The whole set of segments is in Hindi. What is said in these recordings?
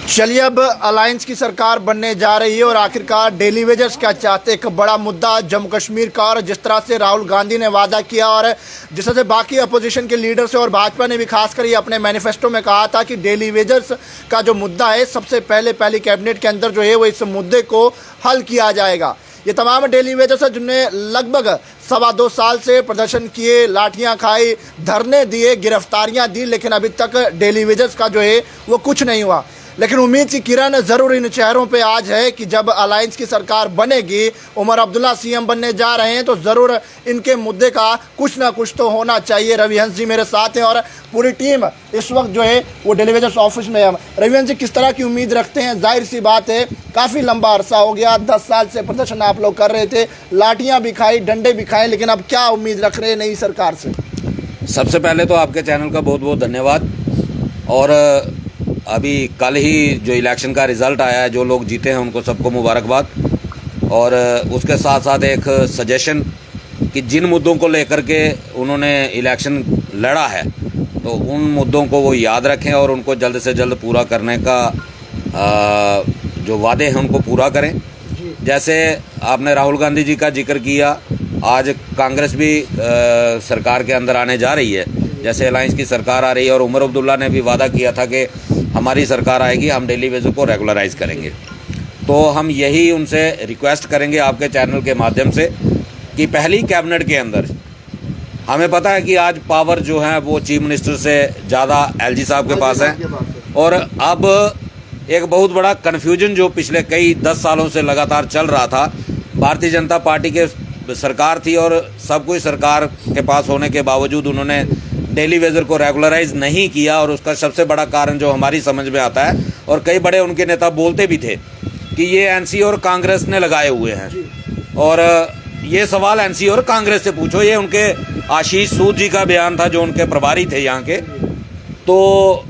चलिए, अब अलायंस की सरकार बनने जा रही है और आखिरकार डेली वेजर्स क्या चाहते हैं। एक बड़ा मुद्दा जम्मू कश्मीर का, और जिस तरह से राहुल गांधी ने वादा किया और जिस तरह से बाकी अपोजिशन के लीडर से और भाजपा ने भी खासकर ये अपने मैनिफेस्टो में कहा था कि डेली वेजर्स का जो मुद्दा है सबसे पहले पहली कैबिनेट के अंदर जो है वो इस मुद्दे को हल किया जाएगा। ये तमाम डेली वेजर्स है जिन्होंने लगभग 2.25 साल से प्रदर्शन किए, लाठियां खाई, धरने दिए, गिरफ्तारियां दी, लेकिन अभी तक डेली वेजर्स का जो है वो कुछ नहीं हुआ। लेकिन उम्मीद की किरण ज़रूर इन चेहरों पे आज है कि जब अलायंस की सरकार बनेगी, उमर अब्दुल्ला सीएम बनने जा रहे हैं, तो ज़रूर इनके मुद्दे का कुछ ना कुछ तो होना चाहिए। रविहंस जी मेरे साथ हैं और पूरी टीम इस वक्त जो है वो डेली वेजर्स ऑफिस में है। रविहंस जी, किस तरह की उम्मीद रखते हैं? जाहिर सी बात है काफ़ी लंबा अरसा हो गया, 10 साल से प्रदर्शन आप लोग कर रहे थे, लाठियाँ भी खाई, डंडे भी खाए, लेकिन अब क्या उम्मीद रख रहे हैं नई सरकार से? सबसे पहले तो आपके चैनल का बहुत बहुत धन्यवाद। और अभी कल ही जो इलेक्शन का रिज़ल्ट आया है, जो लोग जीते हैं उनको सबको मुबारकबाद। और उसके साथ साथ एक सजेशन कि जिन मुद्दों को लेकर के उन्होंने इलेक्शन लड़ा है, तो उन मुद्दों को वो याद रखें और उनको जल्द से जल्द पूरा करने का जो वादे हैं उनको पूरा करें। जैसे आपने राहुल गांधी जी का जिक्र किया, आज कांग्रेस भी सरकार के अंदर आने जा रही है। जैसे अलायंस की सरकार आ रही है और उमर अब्दुल्ला ने भी वादा किया था कि हमारी सरकार आएगी, हम डेली वेजर को रेगुलराइज करेंगे। तो हम यही उनसे रिक्वेस्ट करेंगे आपके चैनल के माध्यम से कि पहली कैबिनेट के अंदर, हमें पता है कि आज पावर जो है वो चीफ मिनिस्टर से ज़्यादा एलजी साहब के पास है। और अब एक बहुत बड़ा कन्फ्यूजन जो पिछले कई 10 सालों से लगातार चल रहा था, भारतीय जनता पार्टी के सरकार थी और सब कुछ सरकार के पास होने के बावजूद उन्होंने डेली वेजर को रेगुलराइज नहीं किया। और उसका सबसे बड़ा कारण जो हमारी समझ में आता है, और कई बड़े उनके नेता बोलते भी थे, कि ये एनसी और कांग्रेस ने लगाए हुए हैं। और ये सवाल एनसी और कांग्रेस से पूछो, ये उनके आशीष सूद जी का बयान था जो उनके प्रभारी थे यहाँ के। तो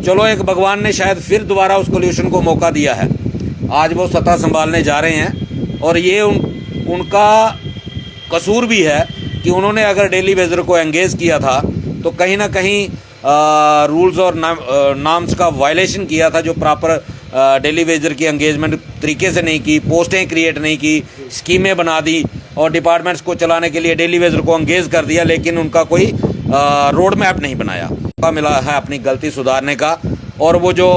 चलो, एक भगवान ने शायद फिर दोबारा उस कोल्यूशन को मौका दिया है, आज वो सत्ता संभालने जा रहे हैं। और ये उनका कसूर भी है कि उन्होंने अगर डेली वेजर को एंगेज किया था तो कहीं ना कहीं रूल्स और नॉर्म्स का वायलेशन किया था, जो प्रॉपर डेली वेजर की एंगेजमेंट तरीके से नहीं की, पोस्टें क्रिएट नहीं की, स्कीमें बना दी और डिपार्टमेंट्स को चलाने के लिए डेली वेजर को एंगेज कर दिया, लेकिन उनका कोई रोड मैप नहीं बनाया। मौका मिला है अपनी गलती सुधारने का। और वो जो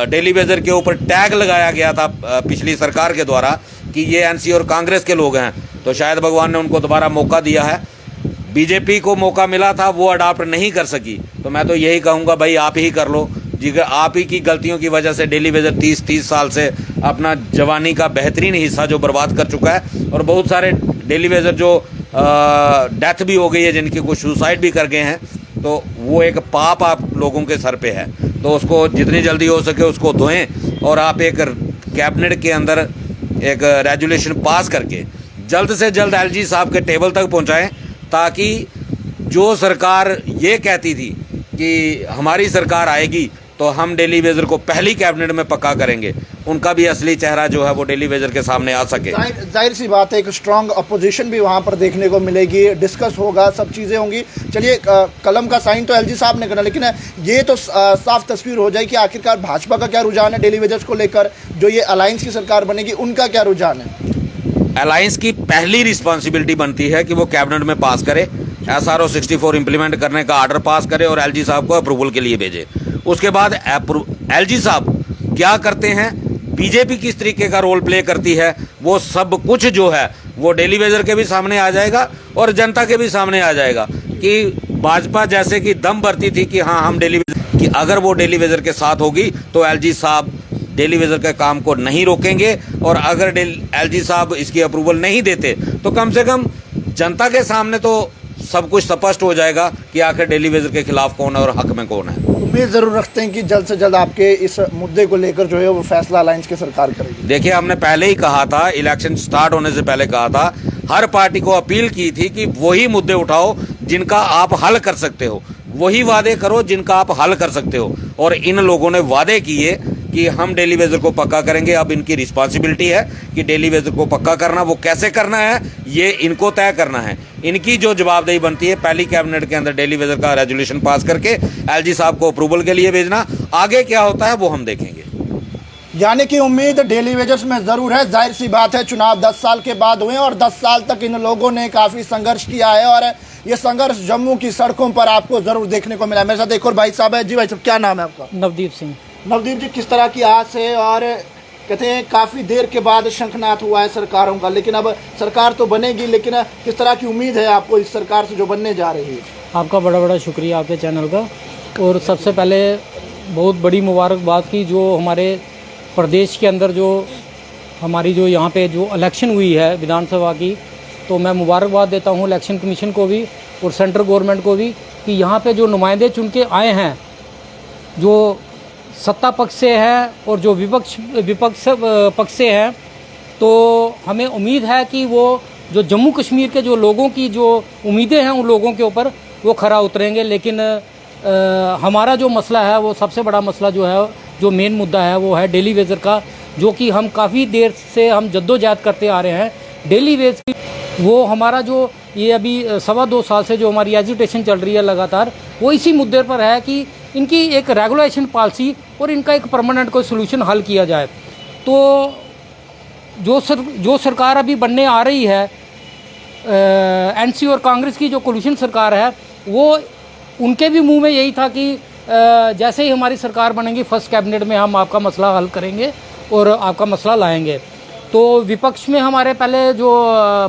डेली वेजर के ऊपर टैग लगाया गया था पिछली सरकार के द्वारा कि ये एनसी और कांग्रेस के लोग हैं, तो शायद भगवान ने उनको दोबारा मौका दिया है। बीजेपी को मौका मिला था, वो अडाप्ट नहीं कर सकी, तो मैं तो यही कहूँगा भाई आप ही कर लो जी। आप ही की गलतियों की वजह से डेली वेजर 30 साल से अपना जवानी का बेहतरीन हिस्सा जो बर्बाद कर चुका है। और बहुत सारे डेली वेजर जो डेथ भी हो गई है, जिनकी कुछ सुसाइड भी कर गए हैं, तो वो एक पाप आप लोगों के सर पे है। तो उसको जितनी जल्दी हो सके उसको धोएं और आप एक कैबिनेट के अंदर एक रेजुलेशन पास करके जल्द से जल्द एलजी साहब के टेबल तक पहुंचाएं, ताकि जो सरकार ये कहती थी कि हमारी सरकार आएगी तो हम डेली वेजर को पहली कैबिनेट में पक्का करेंगे, उनका भी असली चेहरा जो है वो डेली वेजर के सामने आ सके। जाहिर सी बात है, एक स्ट्रांग अपोजिशन भी वहाँ पर देखने को मिलेगी, डिस्कस होगा, सब चीज़ें होंगी। चलिए, कलम का साइन तो एलजी साहब ने करना, लेकिन ये तो साफ तस्वीर हो जाए कि आखिरकार भाजपा का क्या रुझान है डेली वेजर्स को लेकर, जो ये अलायंस की सरकार बनेगी उनका क्या रुझान है? अलायंस की पहली रिस्पॉन्सिबिलिटी बनती है कि वो कैबिनेट में पास करे, SRO 64 इम्प्लीमेंट करने का आर्डर पास करे और एलजी साहब को अप्रूवल के लिए भेजे। उसके बाद एलजी साहब क्या करते हैं, बीजेपी किस तरीके का रोल प्ले करती है, वो सब कुछ जो है वो डेली वेजर के भी सामने आ जाएगा और जनता के भी सामने आ जाएगा। कि भाजपा जैसे कि दम भरती थी कि हाँ हम डेली वेजर, कि अगर वो डेली वेजर के साथ होगी तो एलजी साहब डेली वेजर के काम को नहीं रोकेंगे। और अगर एलजी साहब इसकी अप्रूवल नहीं देते तो कम से कम जनता के सामने तो सब कुछ स्पष्ट हो जाएगा कि आखिर डेली वेजर के खिलाफ कौन है और हक में कौन है। उम्मीद ज़रूर रखते हैं कि जल्द से जल्द आपके इस मुद्दे को लेकर जो है वो फैसला अलायंस की सरकार करेगी। देखिए, हमने पहले ही कहा था, इलेक्शन स्टार्ट होने से पहले कहा था, हर पार्टी को अपील की थी कि वही मुद्दे उठाओ जिनका आप हल कर सकते हो, वही वादे करो जिनका आप हल कर सकते हो। और इन लोगों ने वादे किए कि हम डेली वेजर को पक्का करेंगे। अब इनकी रिस्पॉन्सिबिलिटी है कि डेली वेजर को पक्का करना, वो कैसे करना है ये इनको तय करना है। इनकी जो जवाबदेही बनती है, पहली कैबिनेट के अंदर डेली वेजर का रेजोल्यूशन पास करके एलजी साहब को अप्रूवल के लिए भेजना। आगे क्या होता है वो हम देखेंगे। यानी कि उम्मीद डेली वेजेस में ज़रूर है। जाहिर सी बात है, चुनाव 10 साल के बाद हुए और 10 साल तक इन लोगों ने काफ़ी संघर्ष किया है और ये संघर्ष जम्मू की सड़कों पर आपको ज़रूर देखने को मिला। मेरे साथ एक और भाई साहब है। जी भाई साहब, क्या नाम है आपका? नवदीप सिंह। नवदीप जी, किस तरह की आस है? और कहते हैं काफ़ी देर के बाद शंखनाद हुआ है सरकारों का, लेकिन अब सरकार तो बनेगी, लेकिन किस तरह की उम्मीद है आपको इस सरकार से जो बनने जा रही है? आपका बड़ा बड़ा शुक्रिया आपके चैनल का। और सबसे पहले बहुत बड़ी मुबारकबाद की जो हमारे प्रदेश के अंदर जो हमारी जो यहाँ पे जो इलेक्शन हुई है विधानसभा की, तो मैं मुबारकबाद देता हूँ इलेक्शन कमीशन को भी और सेंट्रल गवर्नमेंट को भी कि यहाँ पे जो नुमाइंदे चुन के आए हैं, जो सत्ता पक्ष से हैं और जो विपक्ष पक्ष से हैं, तो हमें उम्मीद है कि वो जो जम्मू कश्मीर के जो लोगों की जो उम्मीदें हैं उन लोगों के ऊपर वो खरा उतरेंगे। लेकिन हमारा जो मसला है, वो सबसे बड़ा मसला जो है, जो मेन मुद्दा है, वो है डेली वेजर का, जो कि हम काफ़ी देर से हम जद्दोजहद करते आ रहे हैं। डेली वेज की वो हमारा जो ये अभी 2.25 साल से जो हमारी एजुटेशन चल रही है लगातार, वो इसी मुद्दे पर है कि इनकी एक रेगुलेशन पॉलिसी और इनका एक परमानेंट कोई सोल्यूशन हल किया जाए। तो जो सरकार अभी बनने आ रही है, एनसी और कांग्रेस की जो कोलिशन सरकार है, वो उनके भी मुंह में यही था कि जैसे ही हमारी सरकार बनेगी फर्स्ट कैबिनेट में हम आपका मसला हल करेंगे और आपका मसला लाएंगे। तो विपक्ष में हमारे पहले जो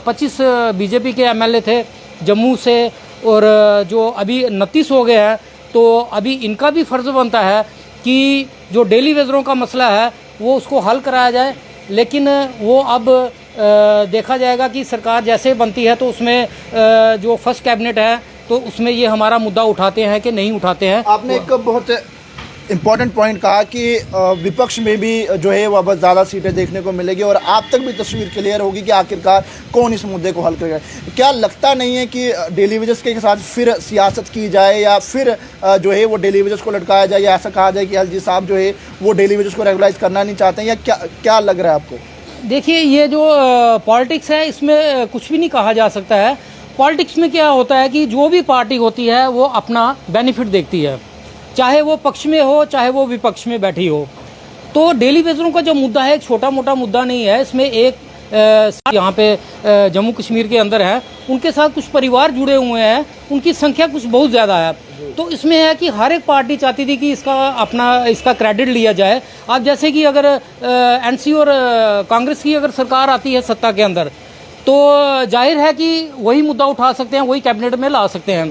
25 बीजेपी के एमएलए थे जम्मू से, और जो अभी 29 हो गए हैं, तो अभी इनका भी फ़र्ज़ बनता है कि जो डेली वेजरों का मसला है वो उसको हल कराया जाए। लेकिन वो अब देखा जाएगा कि सरकार जैसे बनती है तो उसमें जो फर्स्ट कैबिनेट है तो उसमें ये हमारा मुद्दा उठाते हैं कि नहीं उठाते हैं। आपने एक बहुत इम्पॉर्टेंट पॉइंट कहा कि विपक्ष में भी जो है वो अब ज़्यादा सीटें देखने को मिलेगी और आप तक भी तस्वीर क्लियर होगी कि आखिरकार कौन इस मुद्दे को हल करेगा। क्या लगता नहीं है कि डेली वेजेस के साथ फिर सियासत की जाए या फिर जो है वो डेली वेजेस को लटकाया जाए, या ऐसा कहा जाए कि एलजी साहब जो है वो डेली वेजेस को रेगुलाइज करना नहीं चाहते हैं, या क्या लग रहा है आपको? देखिए, ये जो पॉलिटिक्स है इसमें कुछ भी नहीं कहा जा सकता है। पॉलिटिक्स में क्या होता है कि जो भी पार्टी होती है वो अपना बेनिफिट देखती है, चाहे वो पक्ष में हो चाहे वो विपक्ष में बैठी हो। तो डेली वेजरों का जो मुद्दा है एक छोटा मोटा मुद्दा नहीं है। इसमें एक यहाँ पे जम्मू कश्मीर के अंदर है, उनके साथ कुछ परिवार जुड़े हुए हैं, उनकी संख्या कुछ बहुत ज़्यादा है। तो इसमें है कि हर एक पार्टी चाहती थी कि इसका क्रेडिट लिया जाए। अब जैसे कि अगर एनसी और कांग्रेस की अगर सरकार आती है सत्ता के अंदर, तो जाहिर है कि वही मुद्दा उठा सकते हैं, वही कैबिनेट में ला सकते हैं।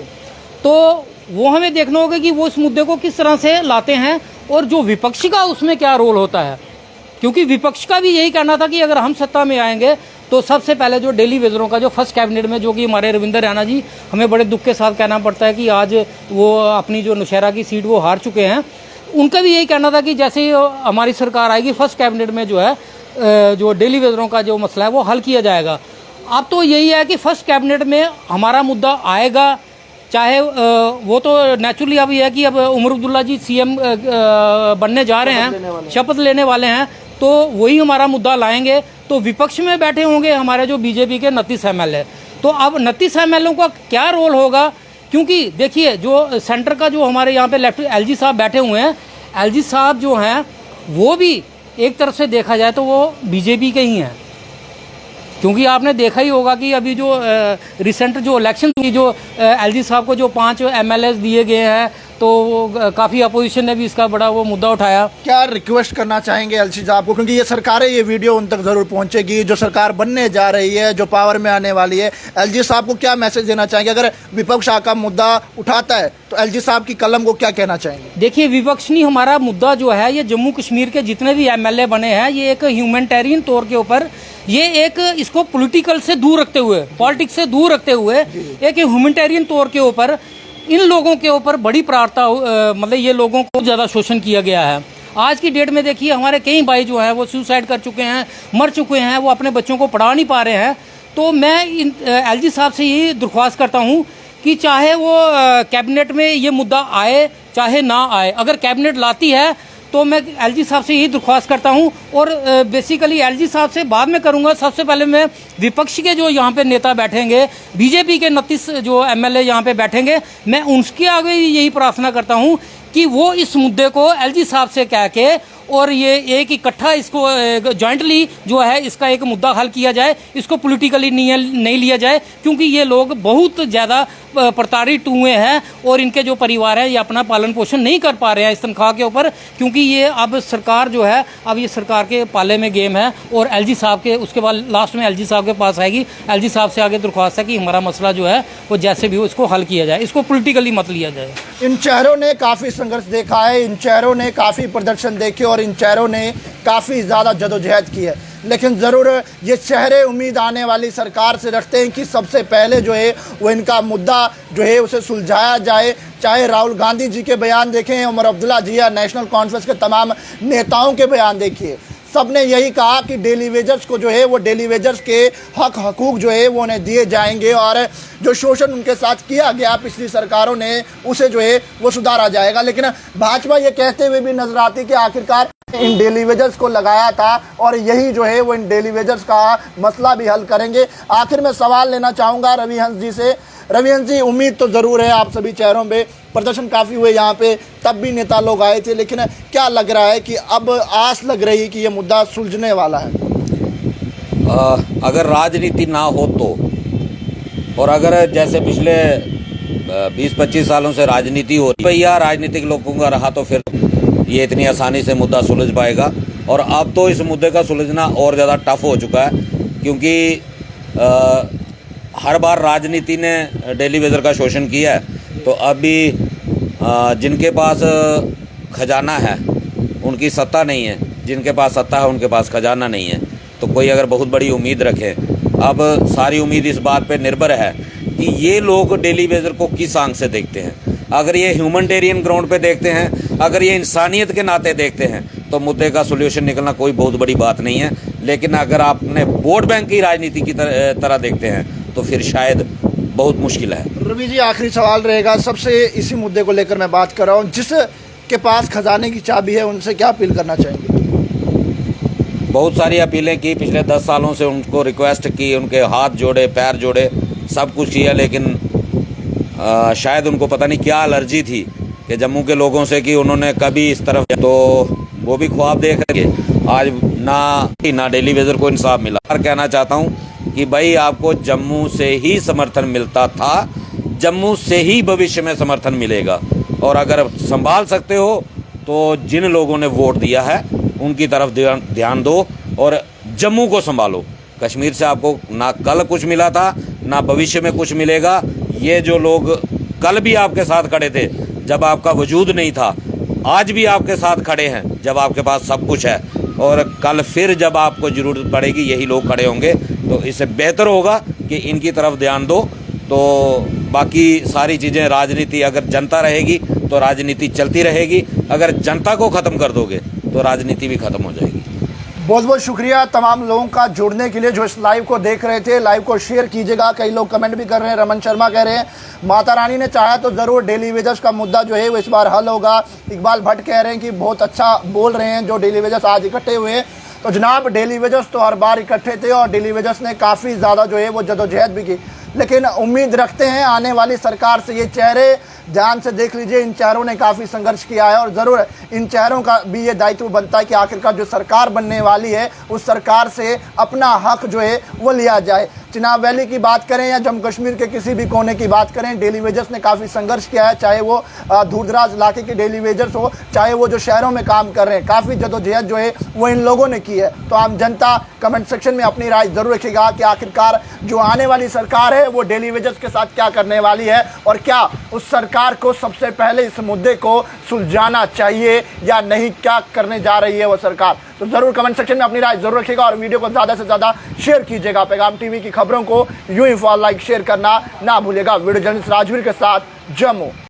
तो वो हमें देखना होगा कि वो इस मुद्दे को किस तरह से लाते हैं और जो विपक्ष का उसमें क्या रोल होता है। क्योंकि विपक्ष का भी यही कहना था कि अगर हम सत्ता में आएंगे तो सबसे पहले जो डेली वेजरों का जो फर्स्ट कैबिनेट में, जो कि हमारे रविंदर रैना जी, हमें बड़े दुख के साथ कहना पड़ता है कि आज वो अपनी जो नौशहरा की सीट वो हार चुके हैं, उनका भी यही कहना था कि जैसे ही हमारी सरकार आएगी फर्स्ट कैबिनेट में जो है जो डेली वेजरों का जो मसला है वो हल किया जाएगा। अब तो यही है कि फर्स्ट कैबिनेट में हमारा मुद्दा आएगा, चाहे वो तो नेचुरली अब ये है कि अब उमर अब्दुल्ला जी सीएम बनने जा रहे हैं, शपथ लेने वाले हैं, तो वही हमारा मुद्दा लाएंगे। तो विपक्ष में बैठे होंगे हमारे जो बीजेपी के 29 एमएलए। तो अब 29 एमएलए का क्या रोल होगा? क्योंकि देखिए, जो सेंटर का जो हमारे यहाँ पे लेफ्ट एलजी साहब बैठे हुए हैं, एलजी साहब जो हैं वो भी एक तरफ से देखा जाए तो वो बीजेपी के ही हैं। क्योंकि आपने देखा ही होगा कि अभी जो रिसेंट जो इलेक्शन की जो एलजी साहब को जो 5 एमएलए दिए गए हैं, तो काफ़ी अपोजिशन ने भी इसका बड़ा वो मुद्दा उठाया। क्या रिक्वेस्ट करना चाहेंगे एलजी साहब को, क्योंकि ये सरकार है, ये वीडियो उन तक ज़रूर पहुंचेगी, जो सरकार बनने जा रही है, जो पावर में आने वाली है, एलजी साहब को क्या मैसेज देना चाहेंगे? अगर विपक्ष का मुद्दा उठाता है तो एलजी साहब की कलम को क्या कहना चाहेंगे? देखिए, विपक्ष नहीं, हमारा मुद्दा जो है ये जम्मू कश्मीर के जितने भी एमएलए बने हैं, ये एक ह्यूमैनिटेरियन तौर के ऊपर, ये एक इसको पॉलिटिकल से दूर रखते हुए, पॉलिटिक्स से दूर रखते हुए, एक ह्यूमैनिटेरियन तौर के ऊपर इन लोगों के ऊपर बड़ी प्रार्थना, मतलब ये लोगों को ज़्यादा शोषण किया गया है। आज की डेट में देखिए, हमारे कई भाई जो हैं वो सुसाइड कर चुके हैं, मर चुके हैं, वो अपने बच्चों को पढ़ा नहीं पा रहे हैं। तो मैं इन एलजी साहब से यही दरख्वास्त करता हूँ कि चाहे वो कैबिनेट में ये मुद्दा आए चाहे ना आए, अगर कैबिनेट लाती है तो मैं एलजी साहब से यही दरख्वास्त करता हूं। और बेसिकली एलजी साहब से बाद में करूंगा। सबसे पहले मैं विपक्ष के जो यहाँ पे नेता बैठेंगे, बीजेपी के 29 जो एमएलए यहाँ पे बैठेंगे, मैं उनके आगे यही प्रार्थना करता हूं कि वो इस मुद्दे को एलजी साहब से कह के और ये एक इकट्ठा इसको जॉइंटली जो है इसका एक मुद्दा हल किया जाए, इसको पॉलिटिकली नहीं लिया जाए, क्योंकि ये लोग बहुत ज़्यादा प्रताड़ित हुए हैं और इनके जो परिवार है ये अपना पालन पोषण नहीं कर पा रहे हैं इस तनख्वाह के ऊपर, क्योंकि ये अब सरकार जो है अब ये सरकार के पाले में गेम है। और एलजी साहब के उसके बाद लास्ट में एलजी साहब के पास आएगी। एलजी साहब से आगे दरख्वास्त है कि हमारा मसला जो है वो जैसे भी हो इसको हल किया जाए, इसको पॉलिटिकली मत लिया जाए। इन चेहरों ने काफ़ी संघर्ष देखा है, इन चेहरों ने काफ़ी प्रदर्शन देखे और इन चेहरों ने काफ़ी ज़्यादा जदोजहद की है, लेकिन ज़रूर ये चेहरे उम्मीद आने वाली सरकार से रखते हैं कि सबसे पहले जो है वो इनका मुद्दा जो है उसे सुलझाया जाए। चाहे राहुल गांधी जी के बयान देखें, उमर अब्दुल्ला जी या नेशनल कॉन्फ्रेंस के तमाम नेताओं के बयान देखिए, सब ने यही कहा कि डेली वेजर्स को जो है वो डेली वेजर्स के हक हकूक़ जो है वो उन्हें दिए जाएंगे और जो शोषण उनके साथ किया गया पिछली सरकारों ने उसे जो है वो सुधारा जाएगा। लेकिन भाजपा ये कहते हुए भी नजर आती कि आखिरकार इन डेली वेजर्स को लगाया था और यही जो है वो इन डेली वेजर्स का मसला भी हल करेंगे। आखिर में सवाल लेना चाहूँगा रवि हंस जी से। रवि हंस जी, उम्मीद तो ज़रूर है आप सभी चेहरों पे, प्रदर्शन काफ़ी हुए यहाँ पे, तब भी नेता लोग आए थे, लेकिन क्या लग रहा है कि अब आस लग रही है कि ये मुद्दा सुलझने वाला है? अगर राजनीति ना हो तो, और अगर जैसे पिछले 20-25 सालों से राजनीति हो रही भैया राजनीतिक लोगों का रहा तो फिर ये इतनी आसानी से मुद्दा सुलझ पाएगा। और अब तो इस मुद्दे का सुलझना और ज़्यादा टफ हो चुका है, क्योंकि हर बार राजनीति ने डेली वेजर का शोषण किया है, तो अभी जिनके पास खजाना है उनकी सत्ता नहीं है, जिनके पास सत्ता है उनके पास खजाना नहीं है। तो कोई अगर बहुत बड़ी उम्मीद रखे, अब सारी उम्मीद इस बात पे निर्भर है कि ये लोग डेली वेजर को किस आंख से देखते हैं। अगर ये ह्यूमनिटेरियन ग्राउंड पे देखते हैं, अगर ये इंसानियत के नाते देखते हैं, तो मुद्दे का सोल्यूशन निकलना कोई बहुत बड़ी बात नहीं है। लेकिन अगर आपने वोट बैंक की राजनीति की तरह देखते हैं तो फिर शायद बहुत मुश्किल है। रवि जी, आखिरी सवाल रहेगा सबसे, इसी मुद्दे को लेकर मैं बात कर रहा हूँ, जिसके पास खजाने की चाबी है उनसे क्या अपील करना चाहेंगे? बहुत सारी अपीलें की, पिछले 10 सालों से उनको रिक्वेस्ट की, उनके हाथ जोड़े, पैर जोड़े, सब कुछ किया, लेकिन शायद उनको पता नहीं क्या एलर्जी थी कि जम्मू के लोगों से कि उन्होंने कभी इस तरफ, तो वो भी ख्वाब देख के आज ना डेली वेजर को इंसाफ मिला। और कहना चाहता हूँ कि भाई आपको जम्मू से ही समर्थन मिलता था, जम्मू से ही भविष्य में समर्थन मिलेगा। और अगर संभाल सकते हो तो जिन लोगों ने वोट दिया है उनकी तरफ ध्यान दो और जम्मू को संभालो। कश्मीर से आपको ना कल कुछ मिला था ना भविष्य में कुछ मिलेगा। ये जो लोग कल भी आपके साथ खड़े थे जब आपका वजूद नहीं था, आज भी आपके साथ खड़े हैं जब आपके पास सब कुछ है, और कल फिर जब आपको ज़रूरत पड़ेगी यही लोग खड़े होंगे। तो इससे बेहतर होगा कि इनकी तरफ ध्यान दो। तो बाकी सारी चीज़ें, राजनीति अगर जनता रहेगी तो राजनीति चलती रहेगी, अगर जनता को ख़त्म कर दोगे तो राजनीति भी ख़त्म हो जाएगी। बहुत बहुत शुक्रिया तमाम लोगों का जुड़ने के लिए जो इस लाइव को देख रहे थे। लाइव को शेयर कीजिएगा। कई लोग कमेंट भी कर रहे हैं। रमन शर्मा कह रहे हैं माता रानी ने चाहा तो ज़रूर डेली वेजर्स का मुद्दा जो है वो इस बार हल होगा। इकबाल भट्ट कह रहे हैं कि बहुत अच्छा बोल रहे हैं जो डेली वेजर्स आज इकट्ठे हुए हैं। तो जनाब, डेली वेजर्स तो हर बार इकट्ठे थे और डेली वेजर्स ने काफ़ी ज़्यादा जो है वो जदोजहद भी की, लेकिन उम्मीद रखते हैं आने वाली सरकार से। ये चेहरे ध्यान से देख लीजिए, इन चेहरों ने काफ़ी संघर्ष किया है और ज़रूर इन चेहरों का भी ये दायित्व बनता है कि आखिरकार जो सरकार बनने वाली है उस सरकार से अपना हक जो है वो लिया जाए। चिनाब वैली की बात करें या जम्मू कश्मीर के किसी भी कोने की बात करें, डेली वेजर्स ने काफ़ी संघर्ष किया है, चाहे वो दूर दराज इलाके के डेली वेजर्स हो, चाहे वो जो शहरों में काम कर रहे हैं। काफ़ी जदोजहद जो है वो इन लोगों ने की है। तो आम जनता कमेंट सेक्शन में अपनी राय ज़रूर रखिएगा कि आखिरकार जो आने वाली सरकार है वो डेली वेजर्स के साथ क्या करने वाली है और क्या उस सरकार को सबसे पहले इस मुद्दे को सुलझाना चाहिए या नहीं, क्या करने जा रही है वो सरकार। तो ज़रूर कमेंट सेक्शन में अपनी राय ज़रूर रखिएगा और वीडियो को ज़्यादा से ज़्यादा शेयर कीजिएगा। पैगाम टीवी की खबरों को यूं ही फॉलो, लाइक, शेयर करना ना भूलिएगा। वीडियो जर्नलिस्ट राजवीर के साथ, जम्मू।